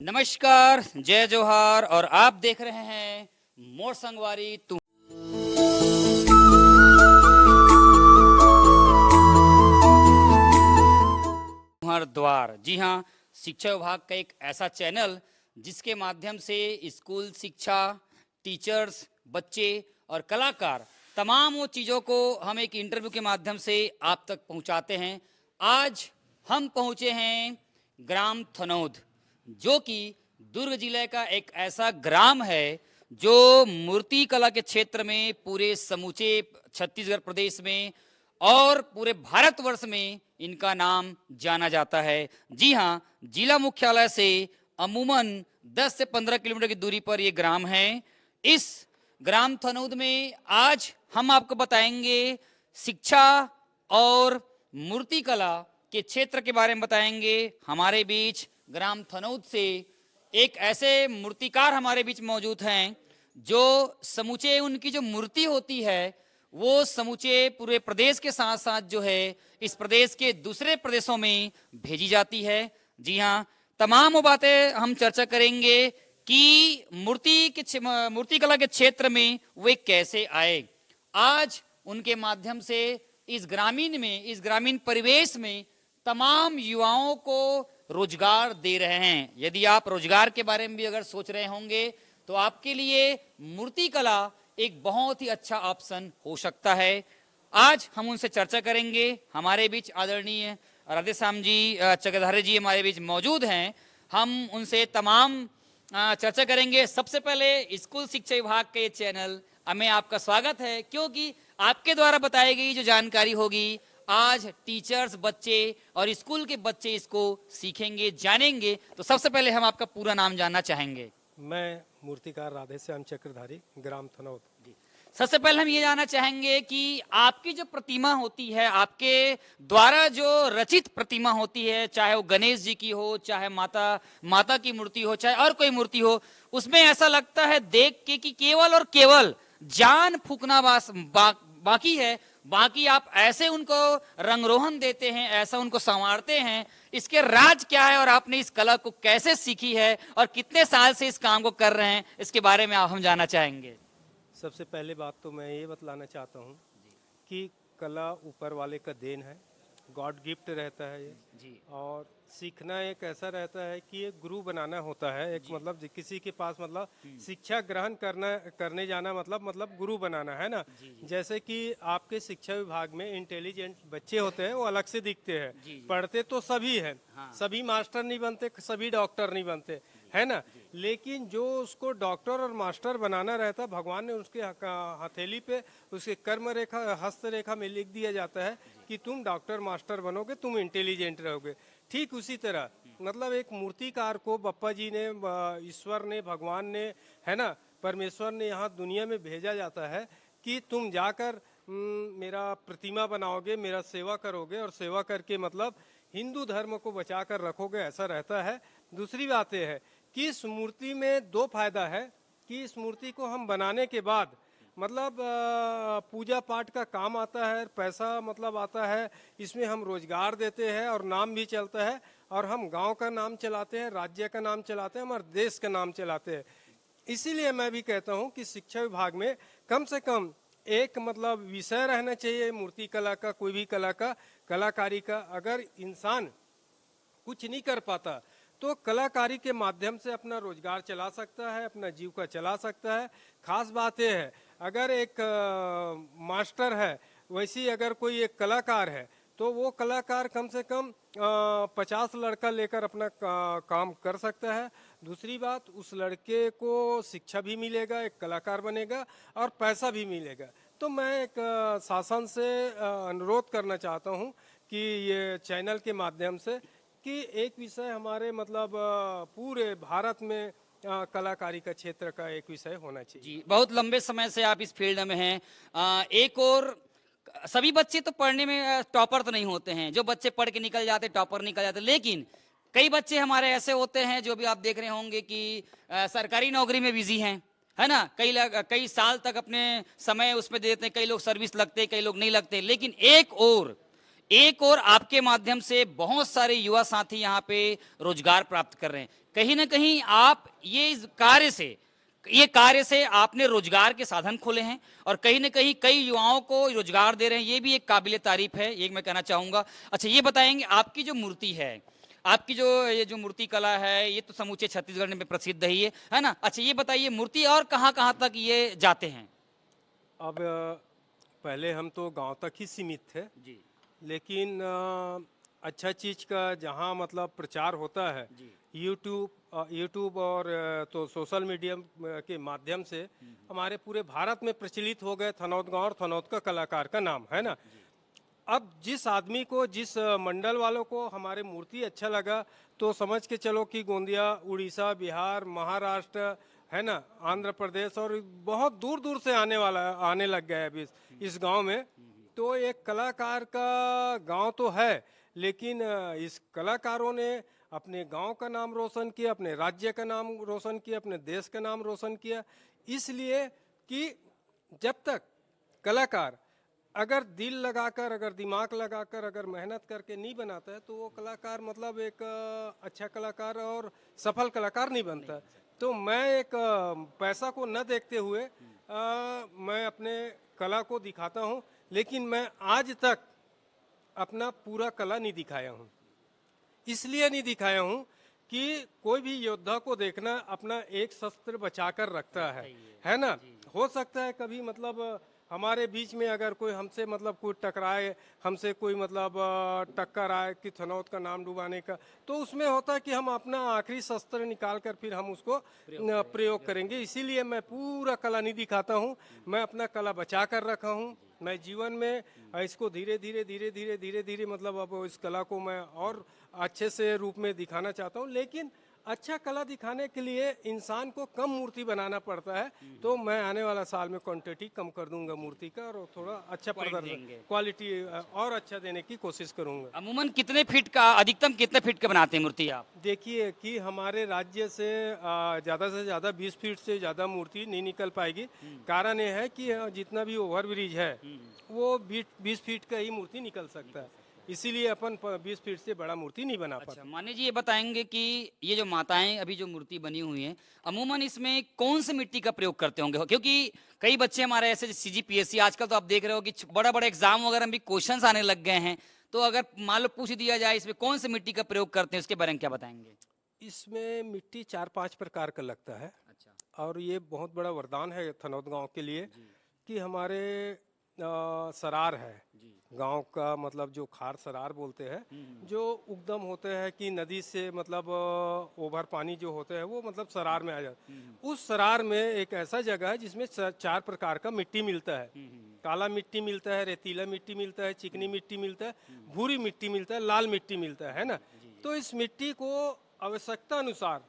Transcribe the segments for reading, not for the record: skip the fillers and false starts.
नमस्कार, जय जोहार और आप देख रहे हैं मोर संगवारी तुम्हार द्वार। जी हाँ, शिक्षा विभाग का एक ऐसा चैनल जिसके माध्यम से स्कूल शिक्षा, टीचर्स, बच्चे और कलाकार तमाम वो चीज़ों को हम एक इंटरव्यू के माध्यम से आप तक पहुंचाते हैं। आज हम पहुंचे हैं ग्राम थनौद, जो कि दुर्ग जिले का एक ऐसा ग्राम है जो मूर्ति कला के क्षेत्र में पूरे समूचे छत्तीसगढ़ प्रदेश में और पूरे भारतवर्ष में इनका नाम जाना जाता है। जी हाँ, जिला मुख्यालय से अमूमन 10 से 15 किलोमीटर की दूरी पर यह ग्राम है। इस ग्राम थनौद में आज हम आपको बताएंगे शिक्षा और मूर्ति कला के क्षेत्र के बारे में बताएंगे। हमारे बीच ग्राम थनौद से एक ऐसे मूर्तिकार हमारे बीच मौजूद हैं जो समूचे उनकी जो मूर्ति होती है वो समूचे पूरे प्रदेश के साथ साथ जो है इस प्रदेश के दूसरे प्रदेशों में भेजी जाती है। जी हाँ, तमाम वो बातें हम चर्चा करेंगे कि मूर्ति कला के क्षेत्र में वे कैसे आए। आज उनके माध्यम से इस ग्रामीण परिवेश में तमाम युवाओं को रोजगार दे रहे हैं। यदि आप रोजगार के बारे में भी अगर सोच रहे होंगे तो आपके लिए मूर्ति कला एक बहुत ही अच्छा ऑप्शन हो सकता है। आज हम उनसे चर्चा करेंगे। हमारे बीच आदरणीय राधेश्याम जी चक्रधारी जी हमारे बीच मौजूद हैं। हम उनसे तमाम चर्चा करेंगे। सबसे पहले स्कूल शिक्षा विभाग के चैनल में आपका स्वागत है, क्योंकि आपके द्वारा बताई गई जो जानकारी होगी आज टीचर्स, बच्चे और स्कूल के बच्चे इसको सीखेंगे, जानेंगे। तो सबसे पहले हम आपका पूरा नाम जानना चाहेंगे। मैं मूर्तिकार राधेश्याम चक्रधारी, ग्राम थनौद। सबसे पहले हम ये जानना चाहेंगे कि आपकी जो प्रतिमा होती है, आपके द्वारा जो रचित प्रतिमा होती है, चाहे वो गणेश जी की हो, चाहे माता की मूर्ति हो, चाहे और कोई मूर्ति हो, उसमें ऐसा लगता है देख के कि केवल और केवल जान फूकना बाकी है। बाकी आप ऐसे उनको रंगरोहन देते हैं, ऐसा उनको संवारते हैं। इसके राज क्या है और आपने इस कला को कैसे सीखी है और कितने साल से इस काम को कर रहे हैं, इसके बारे में हम जानना चाहेंगे। सबसे पहले बात तो मैं ये बतलाना चाहता हूँ कि कला ऊपर वाले का देन है, गॉड गिफ्ट रहता है ये जी। और सीखना एक ऐसा रहता है कि एक गुरु बनाना होता है। एक मतलब किसी के पास मतलब शिक्षा ग्रहण करने जाना मतलब गुरु बनाना है ना। जैसे कि आपके शिक्षा विभाग में इंटेलिजेंट बच्चे होते हैं, वो अलग से दिखते हैं। पढ़ते तो सभी हैं, सभी मास्टर नहीं बनते, सभी डॉक्टर नहीं बनते, है ना। लेकिन जो उसको डॉक्टर और मास्टर बनाना रहता, भगवान ने उसके हथेली पे उसके कर्म रेखा, हस्त रेखा में लिख दिया जाता है कि तुम डॉक्टर मास्टर बनोगे, तुम इंटेलिजेंट रहोगे। ठीक उसी तरह मतलब एक मूर्तिकार को बप्पा जी ने, ईश्वर ने, भगवान ने, है ना, परमेश्वर ने यहाँ दुनिया में भेजा जाता है कि तुम जाकर मेरा प्रतिमा बनाओगे, मेरा सेवा करोगे और सेवा करके मतलब हिंदू धर्म को बचा कर रखोगे, ऐसा रहता है। दूसरी बात यह है कि इस मूर्ति में दो फायदा है कि इस मूर्ति को हम बनाने के बाद मतलब पूजा पाठ का काम आता है, पैसा मतलब आता है, इसमें हम रोजगार देते हैं और नाम भी चलता है और हम गांव का नाम चलाते हैं, राज्य का नाम चलाते हैं, हमारे देश का नाम चलाते हैं। इसीलिए मैं भी कहता हूं कि शिक्षा विभाग में कम से कम एक मतलब विषय रहना चाहिए मूर्ति कला का, कोई भी कला का, कलाकारी का। अगर इंसान कुछ नहीं कर पाता तो कलाकारी के माध्यम से अपना रोजगार चला सकता है, अपना जीविका चला सकता है। खास बात यह है, अगर एक मास्टर है, वैसी अगर कोई एक कलाकार है तो वो कलाकार कम से कम 50 लड़का लेकर अपना काम कर सकता है। दूसरी बात, उस लड़के को शिक्षा भी मिलेगा, एक कलाकार बनेगा और पैसा भी मिलेगा। तो मैं एक शासन से अनुरोध करना चाहता हूँ कि ये चैनल के माध्यम से कि एक विषय हमारे मतलब पूरे भारत में कलाकारी का क्षेत्र का एक विषय होना चाहिए। जी, बहुत लंबे समय से आप इस फील्ड में हैं। एक और सभी बच्चे तो पढ़ने में टॉपर तो नहीं होते हैं, जो बच्चे पढ़ के निकल जाते टॉपर निकल जाते, लेकिन कई बच्चे हमारे ऐसे होते हैं जो भी आप देख रहे होंगे कि सरकारी नौकरी में बिजी हैं, है ना। कई साल तक अपने समय उसमें देते हैं, कई लोग सर्विस लगते, कई लोग नहीं लगते। लेकिन एक और आपके माध्यम से बहुत सारे युवा साथी यहाँ पे रोजगार प्राप्त कर रहे हैं। कहीं ना कहीं आप ये कार्य से आपने रोजगार के साधन खोले हैं और कहीं ना कहीं कई युवाओं को रोजगार दे रहे हैं। ये भी एक काबिले तारीफ है, ये मैं कहना चाहूंगा। अच्छा, ये बताएंगे आपकी जो मूर्ति है, आपकी जो ये जो मूर्ति कला है, ये तो समूचे छत्तीसगढ़ में प्रसिद्ध है ना। अच्छा, ये बताइए मूर्ति और कहाँ तक ये जाते हैं? अब पहले हम तो गांव तक ही सीमित थे, जी लेकिन अच्छा चीज का जहां मतलब प्रचार होता है, यूट्यूब और तो सोशल मीडिया के माध्यम से हमारे पूरे भारत में प्रचलित हो गए थनौत गांव और थनौत का कलाकार का नाम, है ना। अब जिस आदमी को, जिस मंडल वालों को हमारे मूर्ति अच्छा लगा, तो समझ के चलो कि गोंदिया, उड़ीसा, बिहार, महाराष्ट्र, है ना, आंध्र प्रदेश और बहुत दूर दूर से आने लग गया है अभी इस गांव में। तो एक कलाकार का गांव तो है, लेकिन इस कलाकारों ने अपने गांव का नाम रोशन किया, अपने राज्य का नाम रोशन किया, अपने देश का नाम रोशन किया। इसलिए कि जब तक कलाकार अगर दिल लगाकर, अगर दिमाग लगाकर, अगर मेहनत करके नहीं बनाता है, तो वो कलाकार मतलब एक अच्छा कलाकार और सफल कलाकार नहीं बनता है। तो मैं एक पैसा को न देखते हुए मैं अपने कला को दिखाता हूँ, लेकिन मैं आज तक अपना पूरा कला नहीं दिखाया हूँ। इसलिए नहीं दिखाया हूँ कि कोई भी योद्धा को देखना अपना एक शस्त्र बचाकर रखता है ना। हो सकता है कभी मतलब हमारे बीच में अगर कोई हमसे मतलब कोई टकराए, हमसे कोई मतलब टक्कर आए कि थनौत का नाम डुबाने का, तो उसमें होता है कि हम अपना आखिरी शस्त्र निकाल कर फिर हम उसको प्रयोग करेंगे। इसीलिए मैं पूरा कला नहीं दिखाता हूँ, मैं अपना कला बचा कर रखा हूँ। मैं जीवन में इसको धीरे धीरे मतलब अब इस कला को मैं और अच्छे से रूप में दिखाना चाहता हूँ। लेकिन अच्छा कला दिखाने के लिए इंसान को कम मूर्ति बनाना पड़ता है, तो मैं आने वाला साल में क्वांटिटी कम कर दूंगा मूर्ति का और थोड़ा अच्छा प्रदर्शन, क्वालिटी और अच्छा देने की कोशिश करूंगा। अमूमन कितने फीट का, अधिकतम कितने फीट का बनाते हैं मूर्ति आप? देखिए कि हमारे राज्य से ज़्यादा 20 फीट से ज़्यादा मूर्ति नहीं निकल पाएगी। कारण ये है कि जितना भी ओवर ब्रिज है वो 20 फीट का ही मूर्ति निकल सकता है, इसीलिए अपन 20 फीट से बड़ा मूर्ति नहीं बना पाते। अच्छा, माने जी ये बताएंगे कि ये जो माताएं अभी जो मूर्ति बनी हुई हैं, अमूमन इसमें कौन सी मिट्टी का प्रयोग करते होंगे? क्योंकि कई बच्चे हमारे ऐसे सीजीपीएससी आजकल तो आप देख रहे हो कि बड़ा बड़ा एग्जाम वगैरह में भी क्वेश्चंस आने लग गए हैं, तो अगर मान लो पूछ दिया जाए इसमें कौन सी मिट्टी का प्रयोग करते हैं, उसके बारे में क्या बताएंगे? इसमें मिट्टी 4-5 प्रकार का लगता है। अच्छा, और ये बहुत बड़ा वरदान है थनौत गांव के लिए कि हमारे सरार है गांव का, मतलब जो खार सरार बोलते हैं, जो उगदम होते हैं कि नदी से मतलब ओवर पानी जो होते हैं वो मतलब सरार में आ जाते हैं। उस सरार में एक ऐसा जगह है जिसमें 4 प्रकार का मिट्टी मिलता है। काला मिट्टी मिलता है, रेतीला मिट्टी मिलता है, चिकनी मिट्टी मिलता है, भूरी मिट्टी मिलता है, लाल मिट्टी मिलता है ना। तो इस मिट्टी को आवश्यकता अनुसार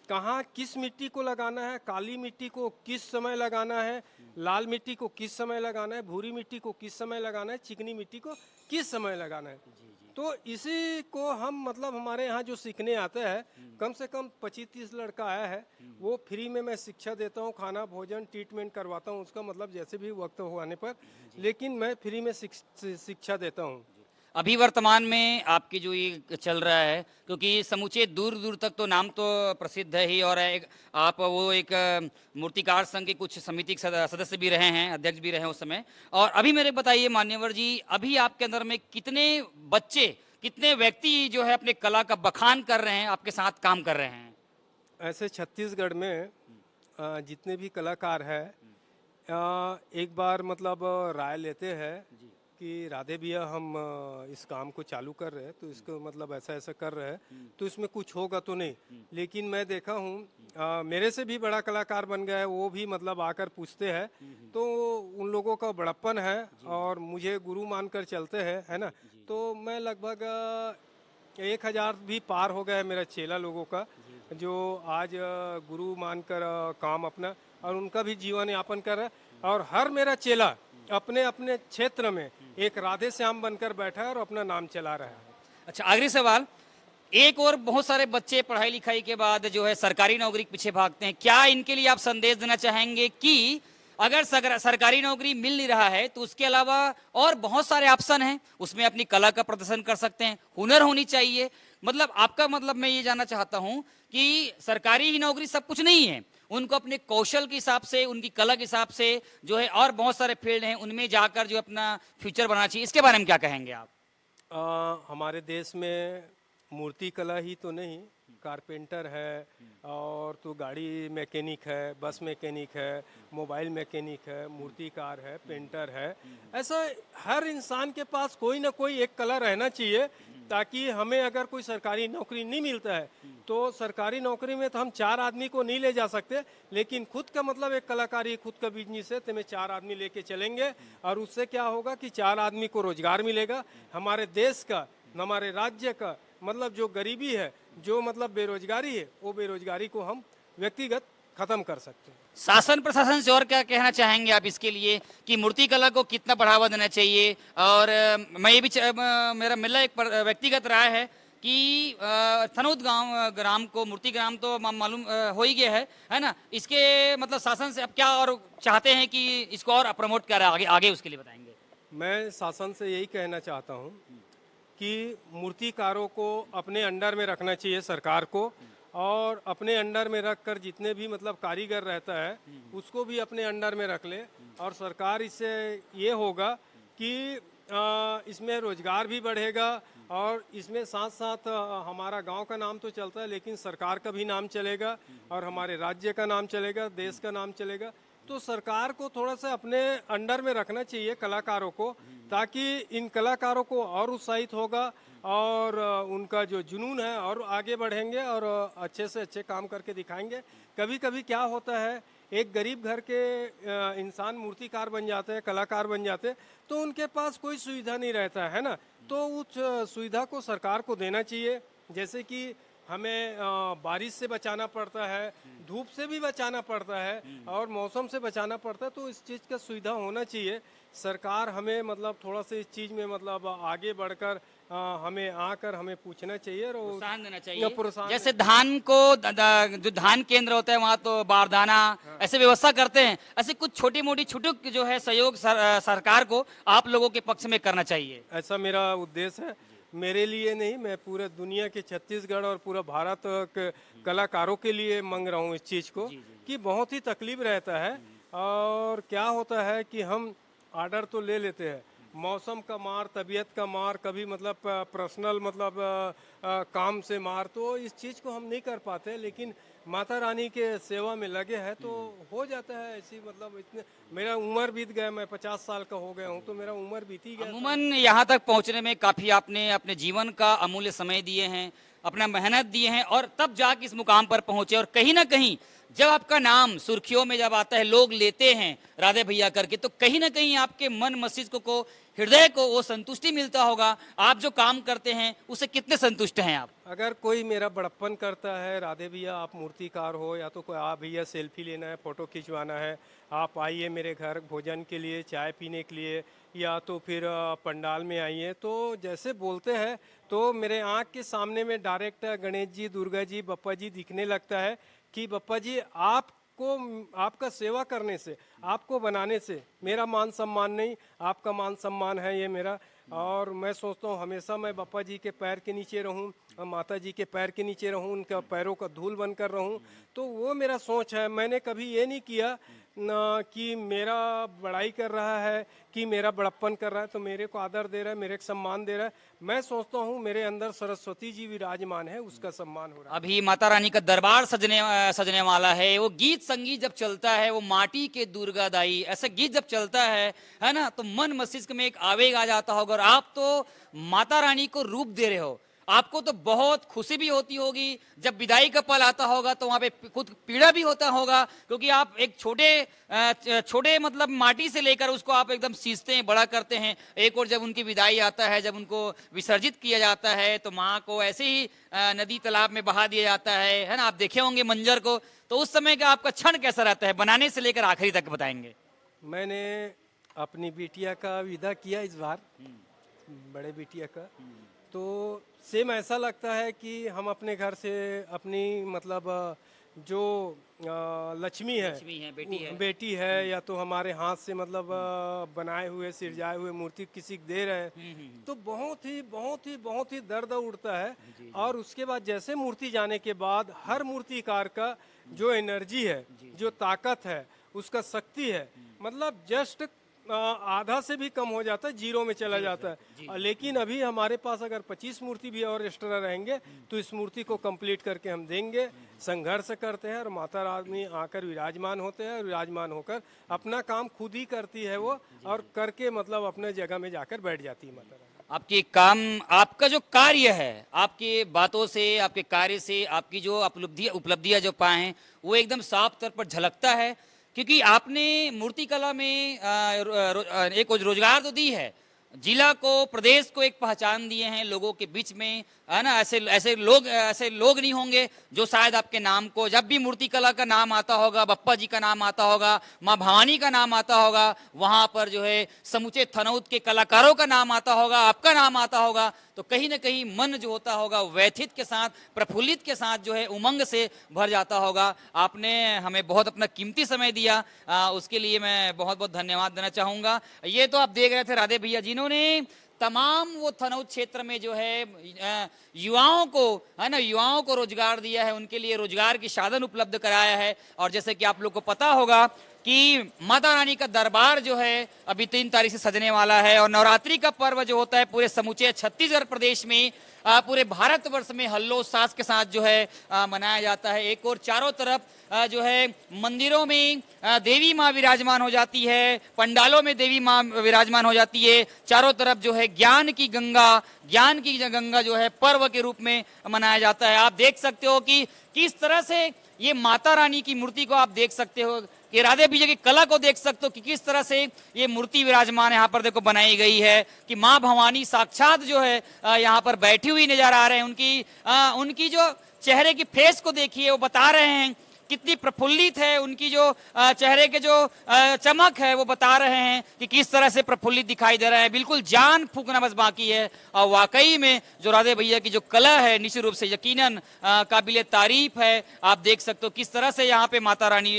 कहाँ किस मिट्टी को लगाना है, काली मिट्टी को किस समय लगाना है, लाल मिट्टी को किस समय लगाना है, भूरी मिट्टी को किस समय लगाना है, चिकनी मिट्टी को किस समय लगाना है। तो इसी को हम मतलब हमारे यहाँ जो सीखने आता है, कम से कम 25-30 लड़का आया है, वो फ्री में मैं शिक्षा देता हूँ, खाना भोजन ट्रीटमेंट करवाता हूँ उसका, मतलब जैसे भी वक्त होने पर, लेकिन मैं फ्री में शिक्षा देता हूँ। अभी वर्तमान में आपकी जो ये चल रहा है, क्योंकि समूचे दूर दूर तक तो नाम तो प्रसिद्ध है ही, और आप वो एक मूर्तिकार संघ के कुछ समिति के सदस्य भी रहे हैं, अध्यक्ष भी रहे हैं उस समय। और अभी मेरे बताइए मान्यवर जी, अभी आपके अंदर में कितने बच्चे, कितने व्यक्ति जो है अपने कला का बखान कर रहे हैं, आपके साथ काम कर रहे हैं? ऐसे छत्तीसगढ़ में जितने भी कलाकार हैं एक बार मतलब राय लेते हैं कि राधे भैया हम इस काम को चालू कर रहे हैं, तो इसको मतलब ऐसा ऐसा कर रहे हैं, तो इसमें कुछ होगा तो नहीं। लेकिन मैं देखा हूँ मेरे से भी बड़ा कलाकार बन गया है, वो भी मतलब आकर पूछते हैं, तो उन लोगों का बड़प्पन है और मुझे गुरु मानकर चलते हैं, है ना। तो मैं लगभग 1000 भी पार हो गया है मेरा चेला लोगों का, जो आज गुरु मानकर काम अपना और उनका भी जीवन यापन कर रहा है। और हर मेरा चेला अपने अपने क्षेत्र में एक राधे श्याम बनकर बैठा है और अपना नाम चला रहा है। अच्छा, आखिरी सवाल, एक और बहुत सारे बच्चे पढ़ाई लिखाई के बाद जो है सरकारी नौकरी के पीछे भागते हैं, क्या इनके लिए आप संदेश देना चाहेंगे कि अगर सरकारी नौकरी मिल नहीं रहा है तो उसके अलावा और बहुत सारे ऑप्शन हैं, उसमें अपनी कला का प्रदर्शन कर सकते हैं, हुनर होनी चाहिए। मतलब आपका मतलब मैं ये जानना चाहता हूं कि सरकारी ही नौकरी सब कुछ नहीं है, उनको अपने कौशल के हिसाब से, उनकी कला के हिसाब से जो है और बहुत सारे फील्ड हैं, उनमें जाकर जो अपना फ्यूचर बनाना चाहिए। इसके बारे में क्या कहेंगे आप? हमारे देश में मूर्ति कला ही तो नहीं, कारपेंटर है और तो गाड़ी मैकेनिक है, बस मैकेनिक है, मोबाइल मैकेनिक है, मूर्तिकार है, पेंटर है। ऐसा हर इंसान के पास कोई ना कोई एक कला रहना चाहिए, ताकि हमें अगर कोई सरकारी नौकरी नहीं मिलता है तो सरकारी नौकरी में तो हम 4 आदमी को नहीं ले जा सकते, लेकिन खुद का मतलब एक कलाकारी, खुद का बिजनेस है तो हमें 4 आदमी लेके चलेंगे और उससे क्या होगा कि 4 आदमी को रोजगार मिलेगा। हमारे देश का, हमारे राज्य का मतलब जो गरीबी है, जो मतलब बेरोजगारी है, वो बेरोजगारी को हम व्यक्तिगत खत्म कर सकते हैं। शासन प्रशासन से और क्या कहना चाहेंगे आप इसके लिए कि मूर्ति कला को कितना बढ़ावा देना चाहिए? और मैं ये भी मेरा मिला एक व्यक्तिगत राय है कि थनौद गांव ग्राम को मूर्ति ग्राम तो मालूम हो ही गया है ना? इसके मतलब शासन से आप क्या और चाहते हैं कि इसको और प्रमोट करें आगे आगे, उसके लिए बताएंगे? मैं शासन से यही कहना चाहता हूँ कि मूर्तिकारों को अपने अंडर में रखना चाहिए सरकार को, और अपने अंडर में रखकर जितने भी मतलब कारीगर रहता है उसको भी अपने अंडर में रख ले। और सरकार इससे ये होगा कि इसमें रोजगार भी बढ़ेगा और इसमें साथ साथ हमारा गांव का नाम तो चलता है, लेकिन सरकार का भी नाम चलेगा और हमारे राज्य का नाम चलेगा, देश का नाम चलेगा। तो सरकार को थोड़ा सा अपने अंडर में रखना चाहिए कलाकारों को, ताकि इन कलाकारों को और उत्साहित होगा और उनका जो जुनून है और आगे बढ़ेंगे और अच्छे से अच्छे काम करके दिखाएंगे। कभी कभी क्या होता है, एक गरीब घर के इंसान मूर्तिकार बन जाते हैं, कलाकार बन जाते हैं, तो उनके पास कोई सुविधा नहीं रहता है ना, तो उस सुविधा को सरकार को देना चाहिए। जैसे कि हमें बारिश से बचाना पड़ता है, धूप से भी बचाना पड़ता है और मौसम से बचाना पड़ता है, तो इस चीज़ का सुविधा होना चाहिए। सरकार हमें मतलब थोड़ा सा इस चीज़ में मतलब आगे बढ़कर हमें आकर हमें पूछना चाहिए और प्रोत्साहन देना चाहिए। प्रोत्साहन जैसे धान को जो धान केंद्र होता है वहाँ तो बारदाना ऐसे व्यवस्था करते हैं, ऐसे कुछ छोटी मोटी छुटुक जो है सहयोग सरकार को आप लोगों के पक्ष में करना चाहिए। ऐसा मेरा उद्देश्य है। मेरे लिए नहीं, मैं पूरे दुनिया के छत्तीसगढ़ और पूरा भारत के कलाकारों के लिए मांग रहा हूँ इस चीज़ को, कि बहुत ही तकलीफ रहता है। और क्या होता है कि हम ऑर्डर तो ले लेते हैं, मौसम का मार, तबीयत का मार, कभी मतलब पर्सनल मतलब काम से मार, तो इस चीज़ को हम नहीं कर पाते, लेकिन माता रानी के सेवा में लगे हैं तो हो जाता है ऐसी। मतलब इतने मेरा उम्र बीत गया, मैं 50 साल का हो गया हूँ, तो मेरा उम्र बीती गया। अमूमन यहाँ तक पहुँचने में काफी आपने अपने जीवन का अमूल्य समय दिए हैं, अपना मेहनत दिए हैं और तब जाके इस मुकाम पर पहुंचे। और कहीं ना कहीं जब आपका नाम सुर्खियों में जब आता है, लोग लेते हैं राधे भैया करके, तो कहीं ना कहीं आपके मन मस्तिष्क को, हृदय को वो संतुष्टि मिलता होगा। आप जो काम करते हैं उससे कितने संतुष्ट हैं आप? अगर कोई मेरा बड़प्पन करता है, राधे भैया आप मूर्तिकार हो, या तो कोई आप भैया सेल्फी लेना है, फ़ोटो खिंचवाना है, आप आइए मेरे घर भोजन के लिए, चाय पीने के लिए, या तो फिर पंडाल में आइए, तो जैसे बोलते हैं तो मेरे आँख के सामने में डायरेक्ट गणेश जी, दुर्गा जी, बप्पा जी दिखने लगता है कि बप्पा जी आपको, आपका सेवा करने से, आपको बनाने से मेरा मान सम्मान नहीं, आपका मान सम्मान है ये मेरा। और मैं सोचता हूँ हमेशा मैं बप्पा जी के पैर के नीचे रहूँ, माता जी के पैर के नीचे रहूँ, उनका पैरों का धूल बनकर रहूँ, तो वो मेरा सोच है। मैंने कभी ये नहीं किया ना कि मेरा बड़ाई कर रहा है, कि मेरा बड़प्पन कर रहा है, तो मेरे को आदर दे रहा है, मेरे को सम्मान दे रहा है। मैं सोचता हूँ मेरे अंदर सरस्वती जी विराजमान है, उसका सम्मान हो रहा है। अभी माता रानी का दरबार सजने वाला है। वो गीत संगीत जब चलता है, वो माटी के दुर्गा दाई ऐसा गीत जब चलता है ना, तो मन मस्तिष्क में एक आवेग आ जाता होगा। और आप तो माता रानी को रूप दे रहे हो, आपको तो बहुत खुशी भी होती होगी। जब विदाई का पल आता होगा तो वहाँ पे खुद पीड़ा भी होता होगा, क्योंकि आप एक छोटे मतलब माटी से लेकर उसको आप एकदम सींचते हैं, बड़ा करते हैं। एक और जब उनकी विदाई आता है, जब उनको विसर्जित किया जाता है, तो माँ को ऐसे ही नदी तालाब में बहा दिया जाता है ना? आप देखे होंगे मंजर को, तो उस समय का आपका क्षण कैसा रहता है, बनाने से लेकर आखिरी तक बताएंगे। मैंने अपनी बिटिया का विदा किया इस बार, बड़े बिटिया का, तो सेम ऐसा लगता है कि हम अपने घर से अपनी मतलब जो लक्ष्मी है, लक्ष्मी है, बेटी है। बेटी है, या तो हमारे हाथ से मतलब बनाए हुए सिरजाए हुए मूर्ति किसी को दे रहे हैं, तो बहुत ही दर्द उठता है। और उसके बाद जैसे मूर्ति जाने के बाद हर मूर्तिकार का जो एनर्जी है, जो ताकत है, उसका शक्ति है, मतलब जस्ट आधा से भी कम हो जाता है, जीरो में चला जाता है। लेकिन अभी हमारे पास अगर 25 मूर्ति भी और एक्स्ट्रा रहेंगे तो इस मूर्ति को कंप्लीट करके हम देंगे। संघर्ष करते हैं और माता रानी आकर विराजमान होते हैं, और विराजमान होकर अपना काम खुद ही करती है वो, और करके मतलब अपने जगह में जाकर बैठ जाती है माता रानी। आपकी काम, आपका जो कार्य है, आपकी बातों से, आपके कार्य से, आपकी जो उपलब्धियां जो पाए हैं, वो एकदम साफ तौर पर झलकता है। क्योंकि आपने मूर्ति कला में एक रोजगार तो दी है, जिला को, प्रदेश को एक पहचान दिए हैं लोगों के बीच में, है ना। ऐसे ऐसे लोग नहीं होंगे जो शायद आपके नाम को, जब भी मूर्ति कला का नाम आता होगा, बप्पा जी का नाम आता होगा, माँ भवानी का नाम आता होगा, वहां पर जो है समूचे थनौत के कलाकारों का नाम आता होगा, आपका नाम आता होगा, तो कहीं ना कहीं मन जो होता होगा व्यथित के साथ, प्रफुल्लित के साथ जो है उमंग से भर जाता होगा। आपने हमें बहुत अपना कीमती समय दिया, उसके लिए मैं बहुत बहुत धन्यवाद देना चाहूँगा। ये तो आप देख रहे थे राधे भैया जिन्होंने तमाम वो थनौत क्षेत्र में जो है युवाओं को, है ना, युवाओं को रोजगार दिया है, उनके लिए रोजगार की साधन उपलब्ध कराया है। और जैसे कि आप लोग को पता होगा कि माता रानी का दरबार जो है अभी 3 तारीख से सजने वाला है, और नवरात्रि का पर्व जो होता है पूरे समूचे छत्तीसगढ़ प्रदेश में, पूरे भारतवर्ष में हल्लोत्साह के साथ जो है मनाया जाता है। एक और चारों तरफ जो है मंदिरों में देवी माँ विराजमान हो जाती है, पंडालों में देवी माँ विराजमान हो जाती है, चारों तरफ जो है ज्ञान की गंगा जो है पर्व के रूप में मनाया जाता है। आप देख सकते हो कि किस तरह से ये माता रानी की मूर्ति को आप देख सकते हो, कि राधे भैया की कला को देख सकते हो कि किस तरह से ये मूर्ति विराजमान यहाँ पर देखो बनाई गई है, कि माँ भवानी साक्षात जो है यहाँ पर बैठी हुई नजर आ रहे हैं। उनकी जो चेहरे की फेस को देखिए, वो बता रहे हैं कितनी प्रफुल्लित है, उनकी जो चेहरे के जो चमक है वो बता रहे हैं कि किस तरह से प्रफुल्लित दिखाई दे रहा है। बिल्कुल जान फूंकना बस बाकी है। और वाकई में जो राधे भैया की जो कला है निश्चित रूप से यकीनन काबिले तारीफ है। आप देख सकते हो किस तरह से यहाँ पे माता रानी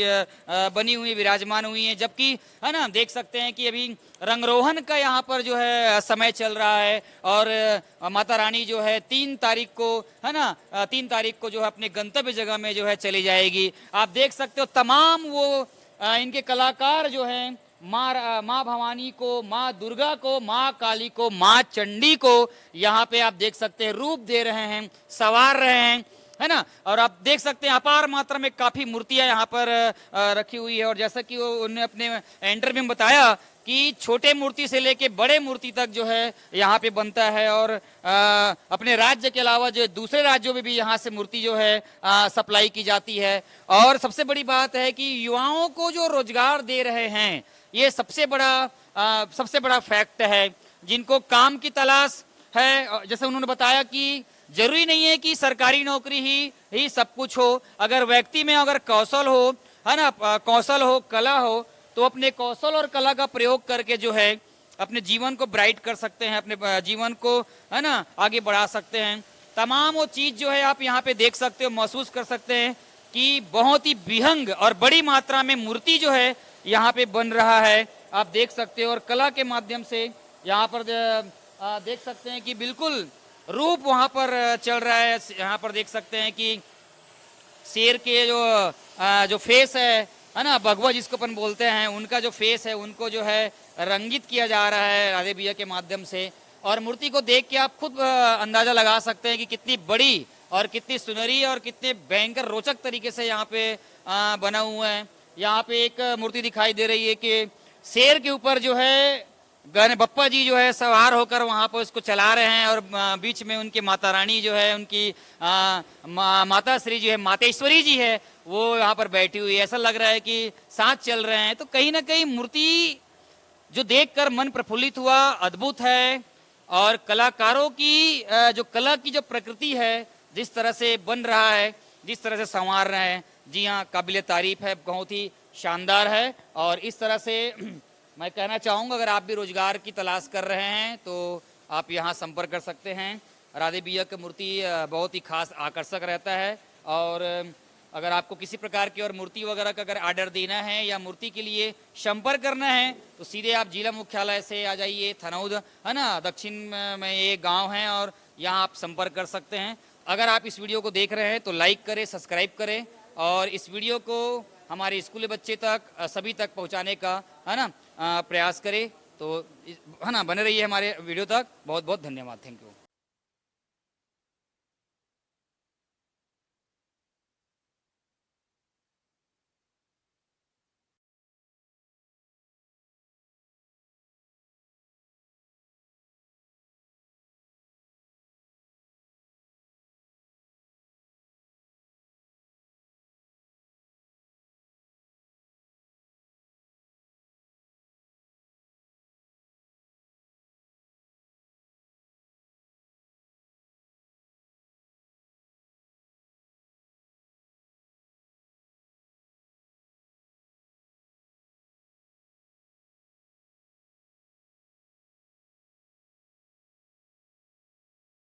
बनी हुई, विराजमान हुई है, जबकि है ना देख सकते हैं कि अभी रंगरोहन का यहाँ पर जो है समय चल रहा है, और माता रानी जो है 3 तारीख को, है ना, 3 तारीख को जो है अपने गंतव्य जगह में जो है चली जाएगी। आप देख सकते हो तमाम वो इनके कलाकार जो हैं माँ भवानी को, माँ दुर्गा को, माँ काली को, माँ चंडी को यहाँ पे आप देख सकते हैं रूप दे रहे हैं, सवार रहे हैं, है ना। और आप देख सकते हैं अपार मात्रा में काफी मूर्तियां यहाँ पर रखी हुई है। और जैसा कि उन्होंने अपने इंटरव्यू में बताया कि छोटे मूर्ति से लेके बड़े मूर्ति तक जो है यहाँ पे बनता है, और अपने राज्य के अलावा जो दूसरे राज्यों में भी यहाँ से मूर्ति जो है सप्लाई की जाती है। और सबसे बड़ी बात है कि युवाओं को जो रोजगार दे रहे हैं, ये सबसे बड़ा फैक्ट है। जिनको काम की तलाश है, जैसे उन्होंने बताया कि जरूरी नहीं है कि सरकारी नौकरी ही सब कुछ हो। अगर व्यक्ति में अगर कौशल हो, है ना, कौशल हो, कला हो, तो अपने कौशल और कला का प्रयोग करके जो है अपने जीवन को ब्राइट कर सकते हैं, अपने जीवन को, है ना, आगे बढ़ा सकते हैं। तमाम वो चीज जो है आप यहाँ पे देख सकते हो, महसूस कर सकते हैं कि बहुत ही विहंग और बड़ी मात्रा में मूर्ति जो है यहाँ पे बन रहा है। आप देख सकते हो, और कला के माध्यम से यहाँ पर देख सकते हैं कि बिल्कुल रूप वहाँ पर चल रहा है। यहाँ पर देख सकते हैं कि शेर के जो फेस है ना, भगवा जिसको अपन बोलते हैं, उनका जो फेस है उनको जो है रंगित किया जा रहा है राधे भैया के माध्यम से। और मूर्ति को देख के आप खुद अंदाजा लगा सकते हैं कि कितनी बड़ी और कितनी सुनहरी और कितने भयंकर रोचक तरीके से यहाँ पे बना हुआ है। यहाँ पे एक मूर्ति दिखाई दे रही है कि शेर के ऊपर जो है बप्पा जी जो है सवार होकर वहां पर उसको चला रहे हैं, और बीच में उनकी माता रानी जो है, उनकी माता श्री जो है, मातेश्वरी जी है, वो यहाँ पर बैठी हुई है। ऐसा लग रहा है कि साथ चल रहे हैं। तो कहीं ना कहीं मूर्ति जो देखकर मन प्रफुल्लित हुआ, अद्भुत है। और कलाकारों की जो कला की जो प्रकृति है, जिस तरह से बन रहा है, जिस तरह से संवार रहे हैं, जी हाँ, काबिले तारीफ है, बहुत ही शानदार है। और इस तरह से मैं कहना चाहूँगा, अगर आप भी रोजगार की तलाश कर रहे हैं तो आप यहाँ संपर्क कर सकते हैं। राधे भैया की मूर्ति बहुत ही खास आकर्षक रहता है, और अगर आपको किसी प्रकार की और मूर्ति वगैरह का अगर ऑर्डर देना है या मूर्ति के लिए संपर्क करना है तो सीधे आप जिला मुख्यालय से आ जाइए, थनौद है ना, दक्षिण में ये गांव है और यहाँ आप संपर्क कर सकते हैं। अगर आप इस वीडियो को देख रहे हैं तो लाइक करें, सब्सक्राइब करें और इस वीडियो को हमारे स्कूली बच्चे तक सभी तक पहुँचाने का है ना प्रयास करें। तो है ना, बने रहिए हमारे वीडियो तक। बहुत बहुत धन्यवाद, थैंक यू।